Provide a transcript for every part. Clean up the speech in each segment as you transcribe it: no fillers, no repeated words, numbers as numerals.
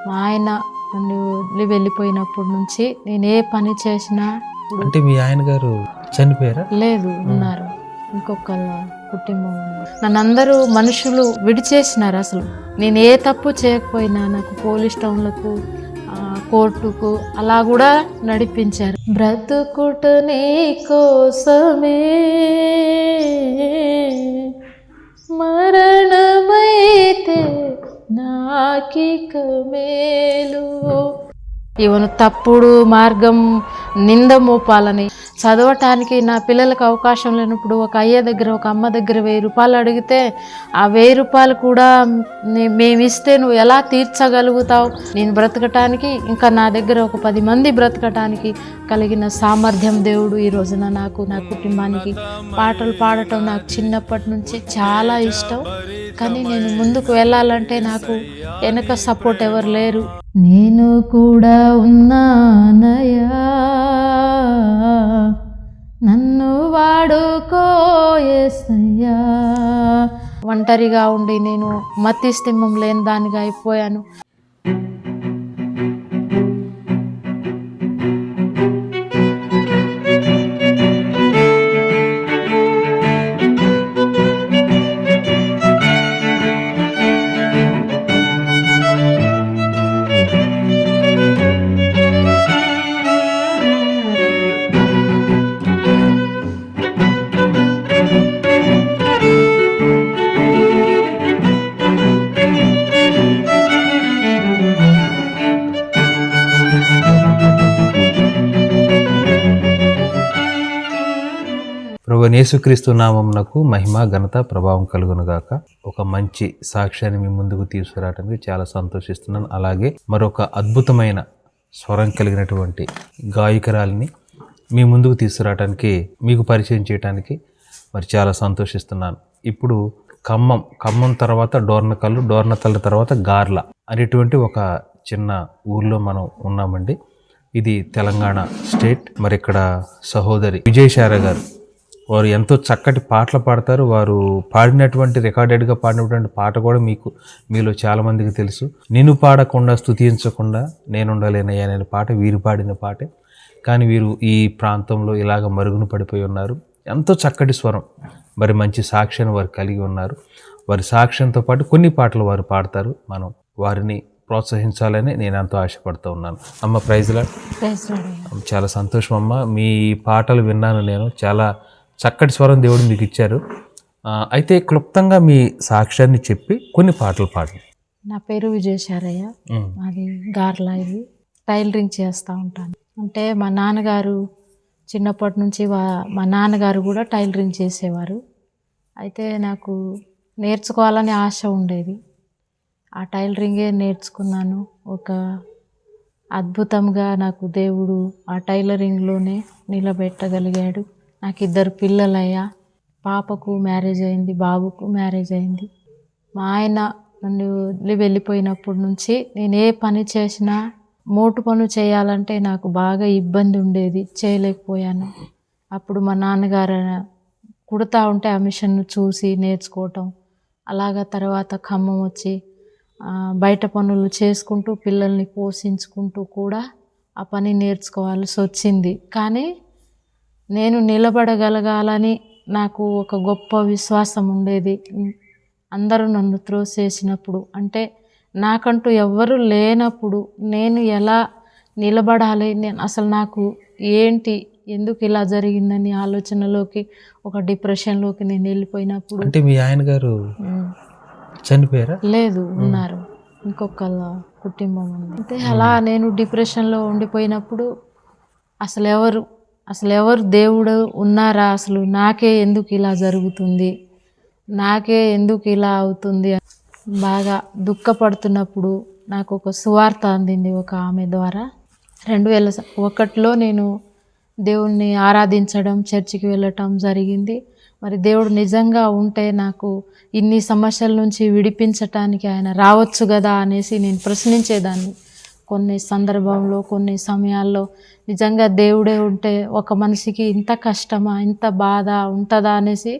మా ఆయన నన్ను వదిలి వెళ్ళిపోయినప్పటి నుంచి నేను ఏ పని చేసినా అంటే మీ ఆయన గారు చనిపోయారా? లేదు, ఉన్నారు. ఇంకొకళ్ళ కుటుంబం ఉంది. నన్ను అందరూ మనుషులు విడిచేసినారు. అసలు నేను ఏ తప్పు చేయకపోయినా నాకు పోలీస్ టౌన్లకు కోర్టుకు అలా కూడా నడిపించారు. బ్రతుకుట నీ కోసమే మరణమైతే నాకిక మేలు. ఈవెన్ తప్పుడు మార్గం నింద మోపాలని చదవటానికి నా పిల్లలకు అవకాశం లేనప్పుడు ఒక అయ్య దగ్గర ఒక అమ్మ దగ్గర 1000 రూపాయలు అడిగితే ఆ 1000 రూపాయలు కూడా మేము ఇస్తే నువ్వు ఎలా తీర్చగలుగుతావు? నేను బ్రతకటానికి ఇంకా నా దగ్గర ఒక 10 మంది బ్రతకటానికి కలిగిన సామర్థ్యం దేవుడు ఈ రోజున నాకు, నా కుటుంబానికి. పాటలు పాడటం నాకు చిన్నప్పటి నుంచి చాలా ఇష్టం. కానీ నేను ముందుకు వెళ్ళాలంటే నాకు వెనక సపోర్ట్ ఎవరు లేరు. నేను కూడా ఉన్నానయ్యా, నన్ను వాడుకో యేసయ్యా. ఒంటరిగా ఉండి నేను మతిస్థిమితం లేని దానిగా అయిపోయాను. ప్రభువైన యేసుక్రీస్తు నామమునకు మహిమ ఘనత ప్రభావం కలుగునుగాక. ఒక మంచి సాక్ష్యాన్ని మీ ముందుకు తీసుకురావడానికి చాలా సంతోషిస్తున్నాను. అలాగే మరొక అద్భుతమైన స్వరం కలిగినటువంటి గాయకురాలిని మీ ముందుకు తీసుకురావడానికి, మీకు పరిచయం చేయడానికి మరి చాలా సంతోషిస్తున్నాను. ఇప్పుడు ఖమ్మం తర్వాత డోర్నకల్ తర్వాత గార్ల అనేటువంటి ఒక చిన్న ఊర్లో మనం ఉన్నామండి. ఇది తెలంగాణ స్టేట్. మరి ఇక్కడ సహోదరి విజయశార గారు, వారు ఎంతో చక్కటి పాటలు పాడతారు. వారు పాడినటువంటి రికార్డెడ్గా పాడినటువంటి పాట కూడా మీలో చాలామందికి తెలుసు. నిన్ను పాడకుండా స్తుతించకుండా నేనుండలేనయ్యా అనే పాట వీరు పాడిన పాటే. కానీ వీరు ఈ ప్రాంతంలో ఇలాగ మరుగున పడిపోయి ఉన్నారు. ఎంతో చక్కటి స్వరం, మరి మంచి సాక్ష్యాన్ని వారు కలిగి ఉన్నారు. వారి సాక్ష్యంతో పాటు కొన్ని పాటలు వారు పాడతారు. మనం వారిని ప్రోత్సహించాలని నేను ఎంతో ఆశపడుతూ ఉన్నాను. అమ్మ ప్రైజ్ లార్డ్. చాలా సంతోషం అమ్మ, మీ పాటలు విన్నాను నేను. చాలా చక్కటి స్వరం దేవుడు మీకు ఇచ్చారు. అయితే క్లుప్తంగా మీ సాక్ష్యాన్ని చెప్పి కొన్ని పాటలు పాడండి. నా పేరు విజయశారయ్య, అది గార్లా. ఇది టైలరింగ్ చేస్తూ ఉంటాను. అంటే మా నాన్నగారు చిన్నప్పటి నుంచి మా నాన్నగారు కూడా టైలరింగ్ చేసేవారు. అయితే నాకు నేర్చుకోవాలని ఆశ ఉండేది. ఆ టైలరింగే నేర్చుకున్నాను. ఒక అద్భుతంగా నాకు దేవుడు ఆ టైలరింగ్లోనే నిలబెట్టగలిగాడు. నాకు 2 పిల్లలయ్యా. పాపకు మ్యారేజ్ అయింది, బాబుకు మ్యారేజ్ అయింది. మా ఆయన నన్ను వదిలి వెళ్ళిపోయినప్పటి నుంచి నేను ఏ పని చేసినా మోటు పనులు చేయాలంటే నాకు బాగా ఇబ్బంది ఉండేది, చేయలేకపోయాను. అప్పుడు మా నాన్నగారు కుడతా ఉంటే ఆ మిషన్ను చూసి నేర్చుకోవటం, అలాగా తర్వాత ఖమ్మం వచ్చి బయట పనులు చేసుకుంటూ పిల్లల్ని పోషించుకుంటూ కూడా ఆ పని నేర్చుకోవాల్సి వచ్చింది. కానీ నేను నిలబడగలగాలని నాకు ఒక గొప్ప విశ్వాసం ఉండేది. అందరూ నన్ను త్రోసేసినప్పుడు, అంటే నాకంటూ ఎవ్వరూ లేనప్పుడు నేను ఎలా నిలబడాలి, అసలు నాకు ఏంటి, ఎందుకు ఇలా జరిగిందని ఆలోచనలోకి, ఒక డిప్రెషన్లోకి నేను వెళ్ళిపోయినప్పుడు. అంటే మీ ఆయన గారు చనిపోయారా? లేదు, ఉన్నారు. ఇంకొకళ్ళ కుటుంబం ఉంది. అంటే అలా నేను డిప్రెషన్లో ఉండిపోయినప్పుడు అసలు ఎవరు దేవుడు ఉన్నారా, అసలు నాకే ఎందుకు ఇలా జరుగుతుంది, నాకే ఎందుకు ఇలా అవుతుంది బాగా దుఃఖపడుతున్నప్పుడు నాకు ఒక సువార్త అందింది ఒక ఆమె ద్వారా. 2001లో నేను దేవుణ్ణి ఆరాధించడం, చర్చికి వెళ్ళటం జరిగింది. మరి దేవుడు నిజంగా ఉంటే నాకు ఇన్ని సమస్యల నుంచి విడిపించటానికి ఆయన రావచ్చు కదా అనేసి నేను ప్రశ్నించేదాన్ని. కొన్ని సందర్భంలో కొన్ని సమయాల్లో నిజంగా దేవుడే ఉంటే ఒక మనిషికి ఇంత కష్టమా ఇంత బాధ ఉంటుందా అనేసి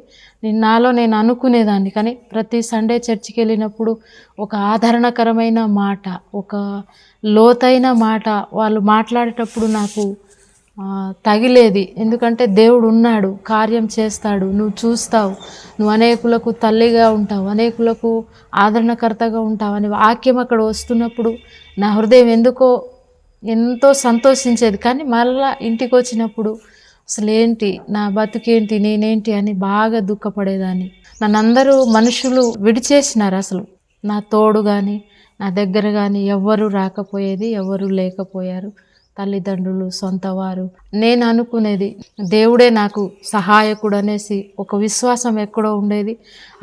నాలో నేను అనుకునేదాన్ని. కానీ ప్రతి సండే చర్చికి వెళ్ళినప్పుడు ఒక ఆదరణకరమైన మాట, ఒక లోతైన మాట వాళ్ళు మాట్లాడేటప్పుడు నాకు తగిలేది. ఎందుకంటే దేవుడు ఉన్నాడు, కార్యం చేస్తాడు, నువ్వు చూస్తావు, నువ్వు అనేకులకు తల్లిగా ఉంటావు, అనేకులకు ఆదరణకర్తగా ఉంటావు అని వాక్యం అక్కడ వస్తున్నప్పుడు నా హృదయం ఎంతో సంతోషించేది. కానీ మళ్ళా ఇంటికి వచ్చినప్పుడు అసలు ఏంటి నా బతుకేంటి, నేనేంటి అని బాగా దుఃఖపడేదాన్ని. నన్ను అందరూ మనుషులు విడిచేసినారు. అసలు నా తోడు కానీ నా దగ్గర కానీ ఎవ్వరూ రాకపోయేది, ఎవ్వరూ లేకపోయారు. తల్లిదండ్రులు, సొంతవారు. నేను అనుకునేది దేవుడే నాకు సహాయకుడు అనేసి ఒక విశ్వాసం ఎక్కడో ఉండేది.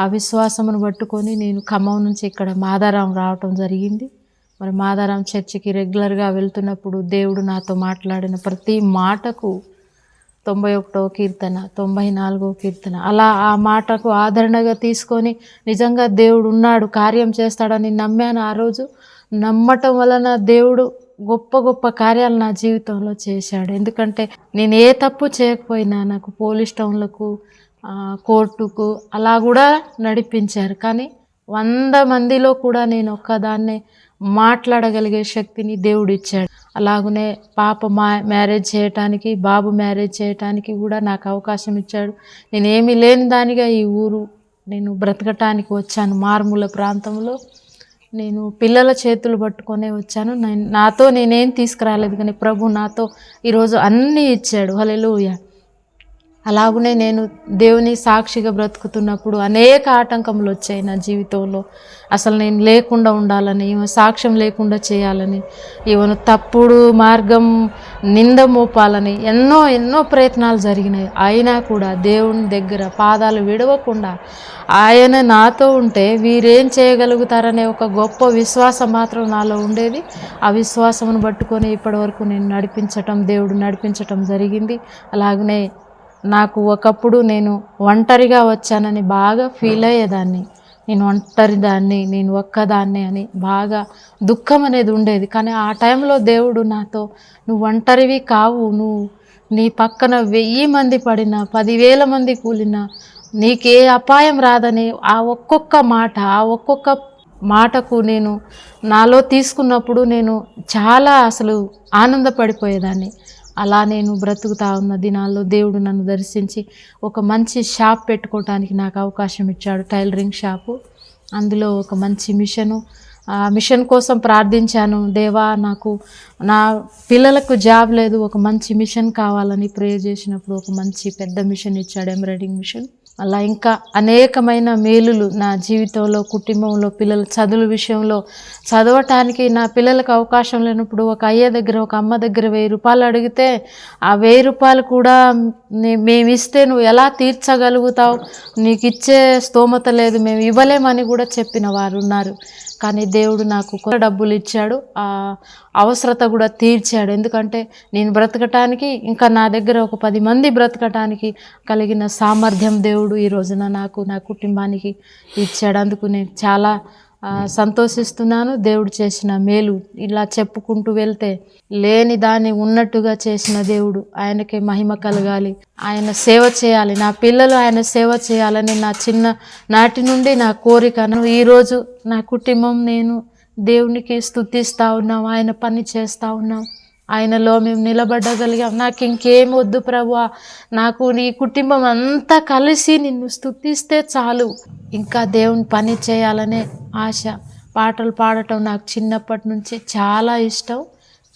ఆ విశ్వాసమును పట్టుకొని నేను ఖమ్మం నుంచి ఇక్కడ మాదారం రావటం జరిగింది. మరి మాదారం చర్చికి రెగ్యులర్గా వెళ్తున్నప్పుడు దేవుడు నాతో మాట్లాడిన ప్రతి మాటకు 91వ కీర్తన, 94వ కీర్తన అలా ఆ మాటకు ఆదరణగా తీసుకొని నిజంగా దేవుడు ఉన్నాడు, కార్యం చేస్తాడని నమ్మాను. ఆ రోజు నమ్మటం వలన దేవుడు గొప్ప గొప్ప కార్యాలు నా జీవితంలో చేశాడు. ఎందుకంటే నేను ఏ తప్పు చేయకపోయినా నాకు పోలీస్ టౌన్లకు, కోర్టుకు అలా కూడా నడిపించారు. కానీ 100 మందిలో కూడా నేను ఒక్కదాన్నే మాట్లాడగలిగే శక్తిని దేవుడు ఇచ్చాడు. అలాగనే పాప మ్యారేజ్ చేయటానికి, బాబు మ్యారేజ్ చేయటానికి కూడా నాకు అవకాశం ఇచ్చాడు. నేనేమీ లేని దానిగా ఈ ఊరు నేను బ్రతకటానికి వచ్చాను. మారుమూల ప్రాంతంలో నేను పిల్లల చేతులు పట్టుకొనే వచ్చాను. నాతో నేనేం తీసుకురాలేదు, కానీ ప్రభు నాతో ఈరోజు అన్నీ ఇచ్చాడు. హల్లెలూయా. అలాగనే నేను దేవుని సాక్షిగా బ్రతుకుతున్నప్పుడు అనేక ఆటంకములు వచ్చాయి నా జీవితంలో. అసలు నేను లేకుండా ఉండాలని, ఈమె సాక్ష్యం లేకుండా చేయాలని, ఈమెను తప్పుడు మార్గం నింద మోపాలని ఎన్నో ప్రయత్నాలు జరిగినాయి. అయినా కూడా దేవుని దగ్గర పాదాలు విడవకుండా ఆయన నాతో ఉంటే వీరేం చేయగలుగుతారనే ఒక గొప్ప విశ్వాసం మాత్రం నాలో ఉండేది. ఆ విశ్వాసమును పట్టుకొని ఇప్పటివరకు నేను దేవుడు నడిపించటం జరిగింది. అలాగనే నాకు ఒకప్పుడు నేను ఒంటరిగా వచ్చానని బాగా ఫీల్ అయ్యేదాన్ని. నేను ఒంటరిదాన్ని, నేను ఒక్కదాన్నే అని బాగా దుఃఖం అనేది ఉండేది. కానీ ఆ టైంలో దేవుడు నాతో నువ్వు ఒంటరివి కావు, నువ్వు నీ పక్కన 1000 మంది పడినా 10,000 మంది కూలినా నీకే అపాయం రాదని ఆ ఒక్కొక్క మాటకు నేను నాలో తీసుకున్నప్పుడు నేను చాలా అసలు ఆనందపడిపోయేదాన్ని. అలా నేను బ్రతుకుతా ఉన్న దినాల్లో దేవుడు నన్ను దర్శించి ఒక మంచి షాప్ పెట్టుకోవటానికి నాకు అవకాశం ఇచ్చాడు, టైలరింగ్ షాపు. అందులో ఒక మంచి మిషన్ కోసం ప్రార్థించాను. దేవా, నాకు నా పిల్లలకు జాబ్ లేదు, ఒక మంచి మిషన్ కావాలని ప్రేయర్ చేసినప్పుడు ఒక మంచి పెద్ద మిషన్ ఇచ్చాడు, ఎంబ్రాయిడింగ్ మిషన్. అలా ఇంకా అనేకమైన మేలులు నా జీవితంలో, కుటుంబంలో, పిల్లల చదువుల విషయంలో చదవటానికి నా పిల్లలకు అవకాశం లేనప్పుడు ఒక అయ్య దగ్గర, ఒక అమ్మ దగ్గర 1000 రూపాయలు అడిగితే ఆ 1000 రూపాయలు కూడా మేము ఇస్తే నువ్వు ఎలా తీర్చగలుగుతావు, నీకు ఇచ్చే స్తోమత లేదు, మేము ఇవ్వలేమని కూడా చెప్పిన వారు ఉన్నారు. కానీ దేవుడు నాకు డబ్బులు ఇచ్చాడు, ఆ అవసరత కూడా తీర్చాడు. ఎందుకంటే నేను బ్రతకటానికి, ఇంకా నా దగ్గర ఒక 10 మంది బ్రతకటానికి కలిగిన సామర్థ్యం దేవుడు ఈ రోజున నాకు, నా కుటుంబానికి ఇచ్చాడు. అందుకు నేను చాలా సంతోషిస్తున్నాను. దేవుడు చేసిన మేలు ఇలా చెప్పుకుంటూ వెళ్తే లేని దాన్ని ఉన్నట్టుగా చేసిన దేవుడు, ఆయనకే మహిమ కలగాలి, ఆయన సేవ చేయాలి, నా పిల్లలు ఆయన సేవ చేయాలని నా చిన్న నాటి నుండి నా కోరికను. ఈరోజు నా కుటుంబం నేను దేవునికి స్తుతిస్తూ ఉన్నాం, ఆయన పని చేస్తూ ఉన్నాం, ఆయనలో మేము నిలబడగలిగాం. నాకు ఇంకేం వద్దు ప్రభువా, నాకు నీ కుటుంబం అంతా కలిసి నిన్ను స్తుతిస్తే చాలు, ఇంకా దేవుని పని చేయాలనే ఆశ. పాటలు పాడటం నాకు చిన్నప్పటి నుంచి చాలా ఇష్టం.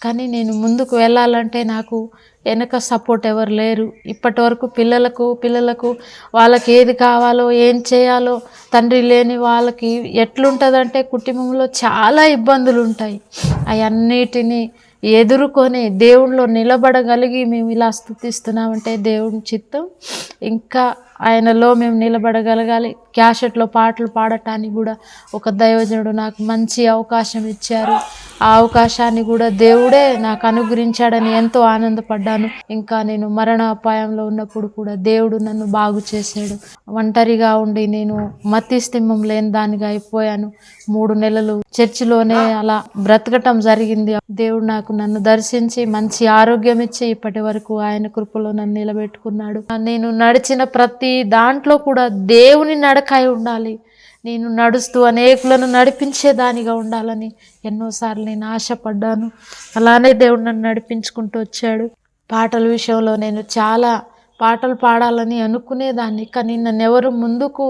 కానీ నేను ముందుకు వెళ్ళాలంటే నాకు వెనక సపోర్ట్ ఎవరు లేరు. ఇప్పటి వరకు పిల్లలకు వాళ్ళకి ఏది కావాలో, ఏం చేయాలో తండ్రి లేని వాళ్ళకి ఎట్లుంటుందంటే కుటుంబంలో చాలా ఇబ్బందులు ఉంటాయి. అవన్నిటినీ ఎదుర్కొని దేవుళ్ళో నిలబడగలిగి మేము ఇలా స్తుతిస్తున్నామంటే దేవుని చిత్తం. ఇంకా ఆయనలో మేము నిలబడగలగాలి. క్యాసెట్లో పాటలు పాడటానికి కూడా ఒక దైవజనుడు నాకు మంచి అవకాశం ఇచ్చారు. ఆ అవకాశాన్ని కూడా దేవుడే నాకు అనుగ్రహించాడని ఎంతో ఆనందపడ్డాను. ఇంకా నేను మరణ అపాయంలో ఉన్నప్పుడు కూడా దేవుడు నన్ను బాగు చేశాడు. ఒంటరిగా ఉండి నేను మతిస్థిమితం లేని దానిగా అయిపోయాను. 3 నెలలు చర్చిలోనే అలా బ్రతకటం జరిగింది. దేవుడు నన్ను దర్శించి మంచి ఆరోగ్యం ఇచ్చి ఇప్పటి వరకు ఆయన కృపలో నన్ను నిలబెట్టుకున్నాడు. నేను నడిచిన ప్రతి దాంట్లో కూడా దేవుని నడకై ఉండాలి, నేను నడుస్తూ అనేకులను నడిపించేదానిగా ఉండాలని ఎన్నోసార్లు నేను ఆశపడ్డాను. అలానే దేవుడు నన్ను నడిపించుకుంటూ వచ్చాడు. పాటల విషయంలో నేను చాలా పాటలు పాడాలని అనుకునేదాన్ని, కానీ నన్ను ఎవరు ముందుకు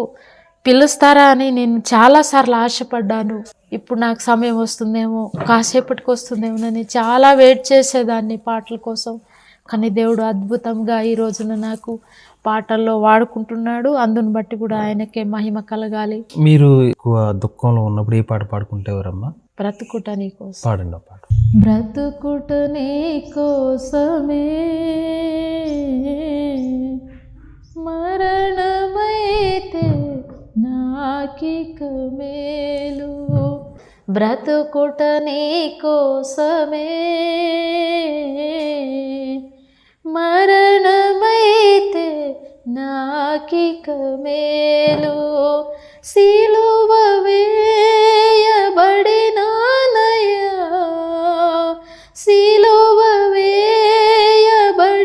పిలుస్తారా అని నేను చాలాసార్లు ఆశపడ్డాను. ఇప్పుడు నాకు సమయం వస్తుందేమో, కాసేపటికి వస్తుందేమోనని చాలా వెయిట్ చేసేదాన్ని పాటల కోసం. కానీ దేవుడు అద్భుతంగా ఈ రోజున నాకు పాటల్లో వాడుకుంటున్నాడు. అందుని బట్టి కూడా ఆయనకే మహిమ కలగాలి. మీరు ఎక్కువ దుఃఖంలో ఉన్నప్పుడు ఏ పాట పాడుకుంటేవారమ్మా? బ్రతుకుట నీ కోసం. పాడండి పాట. బ్రతుకుట నీ కోసమే మరణమైతే నాకిక మేలు, బ్రతుకుట నీ కోసమే మరణమైతే నాకిక మేలు, సిలువ వేయబడినానయ్యా, సిలువ వేయబడినానయ్యా,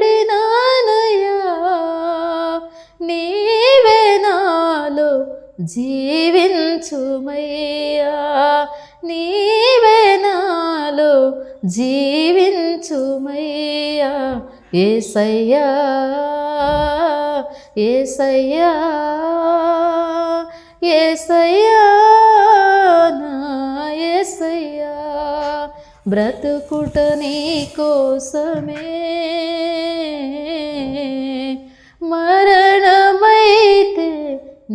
నీవే నాలో జీవించుమయ్యా, నీవే నాలో జీవించుమయ్యా, యేసయ్యా యేసయ్యా యేసయ్యా నా యేసయ్యా, బ్రతుకుట నీ కోసమే మరణమైతే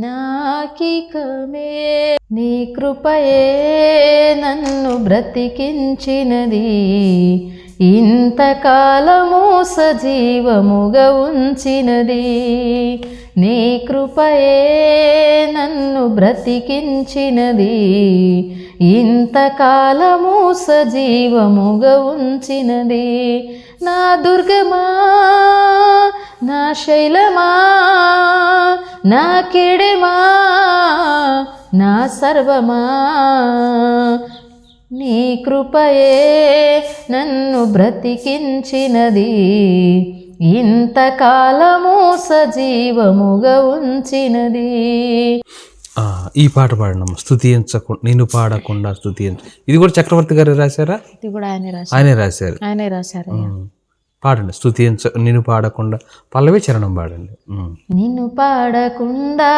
నాకిక మేలు, నీ కృపయే నన్ను బ్రతికించినది, ఇంతకాలము సజీవముగా ఉంచినది, నీ కృపయే నన్ను బ్రతికించినది, ఇంతకాలము సజీవముగా ఉంచినది, నా దుర్గమా నా శైలమా నా కిడమా నా సర్వమా, నీ కృపయే నన్ను బ్రతికించినది, ఇంతకాలము సజీవముగా ఉంచినది. ఈ పాట పాడినమ్మ, స్తుతించకుండా నేను పాడకుండా స్తుతించ. ఇది కూడా చక్రవర్తి గారు రాశారా? ఇది కూడా ఆయనే రాశారు. ఆయనే రాశారు. పాడండి. నిన్ను పాడకుండా పల్లవి చరణం పాడండి. నిన్ను పాడకుండా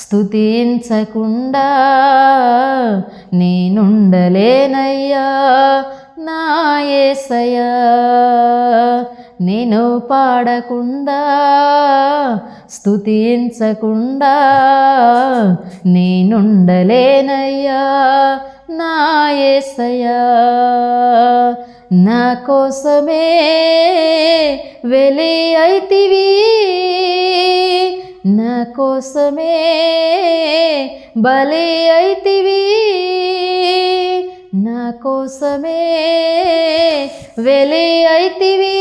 స్తుతించకుండా నేనుండలేనయ్యా నా యేసయ్యా, నేను పాడకుండా స్తుతించకుండా నేనుండలేనయ్యా నా యేసయ్యా, నా కోసమే వెలి అయితివి, నా కోసమే బలి అయితివి, నా కోసమే వెలి అయితివి,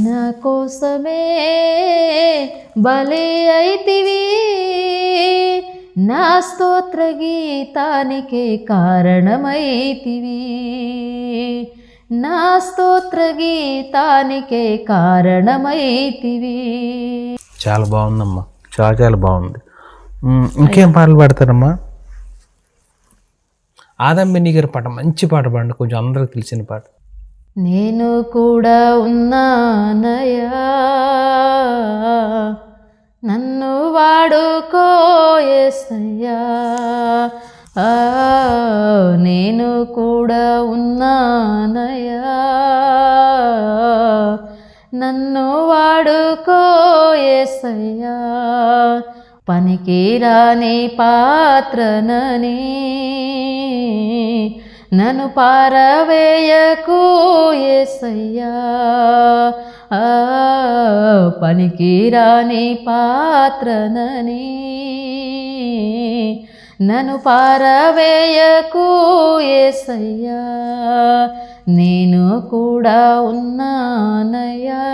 నా కోసమే బలి అయితివి, నా స్తోత్ర గీతానికే కారణమైతివి, నా స్తోత్ర గీతానికే కారణమైతివి. చాలా బాగుందమ్మా, చాలా చాలా బాగుంది. ఇంకేం పాటలు పాడతారమ్మా? ఆదంబిని గారి పాట, మంచి పాట పాడండి, కొంచెం అందరికి తెలిసిన పాట. నేను కూడా ఉన్నానయ్యా నన్ను వాడుకో యేసయ్యా, నేను కూడా ఉన్నానయ్యా నన్ను వాడుకో యేసయ్యా, పనికిరాని పాత్రనని నన్ను పారవేయకు యేసయ్యా, పనికిరాని పాత్రనని నన్ను పారవేయకు యేసయ్యా నేను కూడా ఉన్నానయ్యా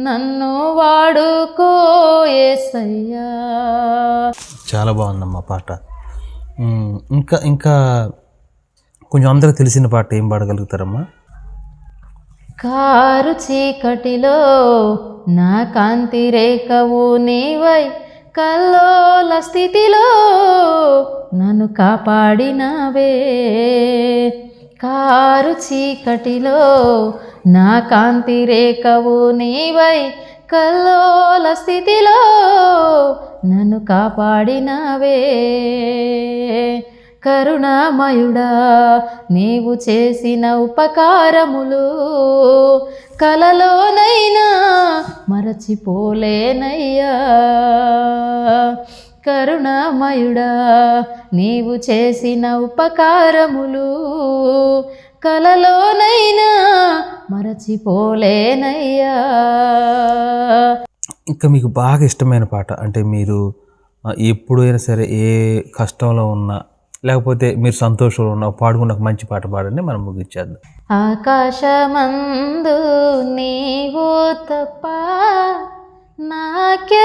నన్ను వాడుకో యేసయ్యా. చాలా బాగుందమ్మా పాట. ఇంకా ఇంకా కొంచెం అందరూ తెలిసిన పాట ఏం పాడగలుగుతారమ్మా? కారు చీకటిలో నా కాంతి రేఖవు నీవై కల్లోల స్థితిలో నన్ను కాపాడినవే. కారు చీకటిలో నా కాంతి రేఖవు నీవై కల్లోల స్థితిలో నన్ను కాపాడినవే. కరుణామయుడా నీవు చేసిన ఉపకారములు కలలోనైనా మరచిపోలేనయ్యా. కరుణామయుడా నీవు చేసిన ఉపకారములు కలలోనైనా మరచిపోలేనయ్యా. ఇంకా మీకు బాగా ఇష్టమైన పాట అంటే మీరు ఎప్పుడైనా సరే ఏ కష్టంలో ఉన్నా లేకపోతే మీరు సంతోషంలో ఉన్నా పాడుకున్న ఒక మంచి పాట పాడండి, మనం ముగించేద్దాం. ఆకాశమందు నీవు తప్ప నాకెవరున్నారయ్యా.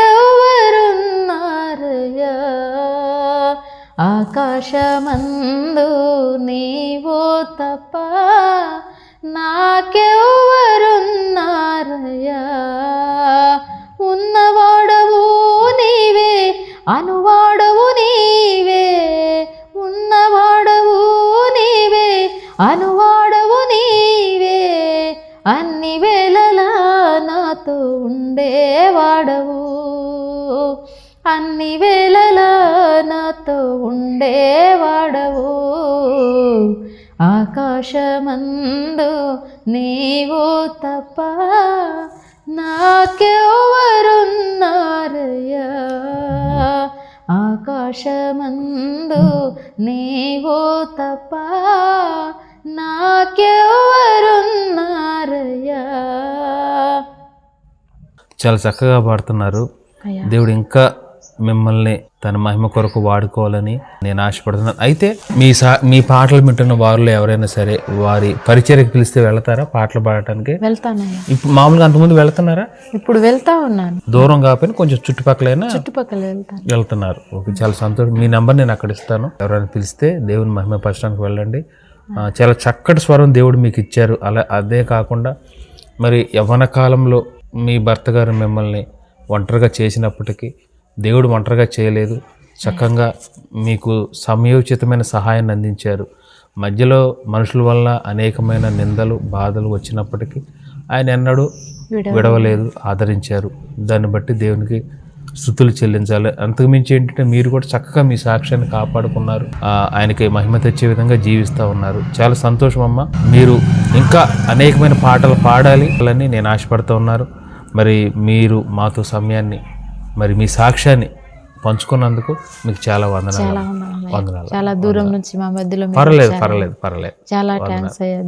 ఆకాశమందు నీవు తప్ప నాకెవరున్నారయ్యా. ఉన్నవాడవు నీవే అనువాడవు నీవే. ఉన్నవాడవు నీవే అనువాడవు నీవే. అన్ని వేళలా నాతో ఉండేవాడవు. అన్ని వేళలా నాతో ఉండేవాడవు. ఆకాశమందు నీవు తప్ప నాకెవరున్నారయ్యా. ఆకాశమందు నీవు తప్ప నాకెవరున్నారయ్యా. చాలా చక్కగా పాడుతున్నారు. దేవుడు ఇంకా మిమ్మల్ని తన మహిమ కొరకు వాడుకోవాలని నేను ఆశపడుతున్నాను. అయితే మీ పాటలు వింటున్న వారిలో ఎవరైనా సరే వారి పరిచర్యకు పిలిస్తే వెళ్తారా పాటలు పాడటానికి? వెళ్తానయ్యా. ఇప్పుడు మామూలుగా అంతకుముందు వెళ్తున్నారా? ఇప్పుడు వెళ్తా ఉన్నాను. దూరం కాకపోయినా కొంచెం చుట్టుపక్కల వెళ్తున్నారు. ఓకే, చాలా సంతోషం. మీ నెంబర్ నేను అక్కడ ఇస్తాను. ఎవరైనా పిలిస్తే దేవుని మహిమ పరచడానికి వెళ్ళండి. చాలా చక్కటి స్వరం దేవుడు మీకు ఇచ్చారు. అదే కాకుండా మరి యవ్వన కాలంలో మీ భర్త గారు మిమ్మల్ని ఒంటరిగా చేసినప్పటికీ దేవుడు ఒంటరిగా చేయలేదు. చక్కగా మీకు సమయోచితమైన సహాయాన్ని అందించారు. మధ్యలో మనుషుల వల్ల అనేకమైన నిందలు బాధలు వచ్చినప్పటికీ ఆయన ఎన్నడూ విడవలేదు, ఆదరించారు. దాన్ని బట్టి దేవునికి స్తుతులు చెల్లించాలి. అంతకుమించి ఏంటంటే మీరు కూడా చక్కగా మీ సాక్ష్యాన్ని కాపాడుకున్నారు. ఆయనకి మహిమ తెచ్చే విధంగా జీవిస్తూ ఉన్నారు. చాలా సంతోషం అమ్మ. మీరు ఇంకా అనేకమైన పాటలు పాడాలి అని నేను ఆశపడుతూ ఉన్నారు. మరి మీరు మాతో సమయాన్ని మరి మీ సాక్ష్యాన్ని పంచుకున్నందుకు మీకు చాలా వందనాలు. చాలా దూరం నుంచి మా మధ్యలో పర్లేదు చాలా థాంక్స్ అయ్యా.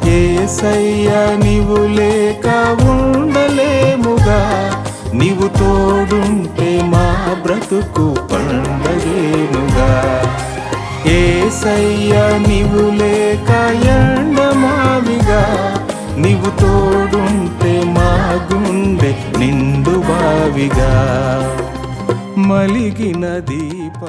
యేసయ్యా నీవు లేక ఉండలేముగా. నీవు తోడుంటే మా బ్రతుకు పండగేనుగా. యేసయ్యా నీవు లేక ఎండమావిగా. నీవు తోడుంటే మా గుండె నిండు బావిగా మలిగిన దీప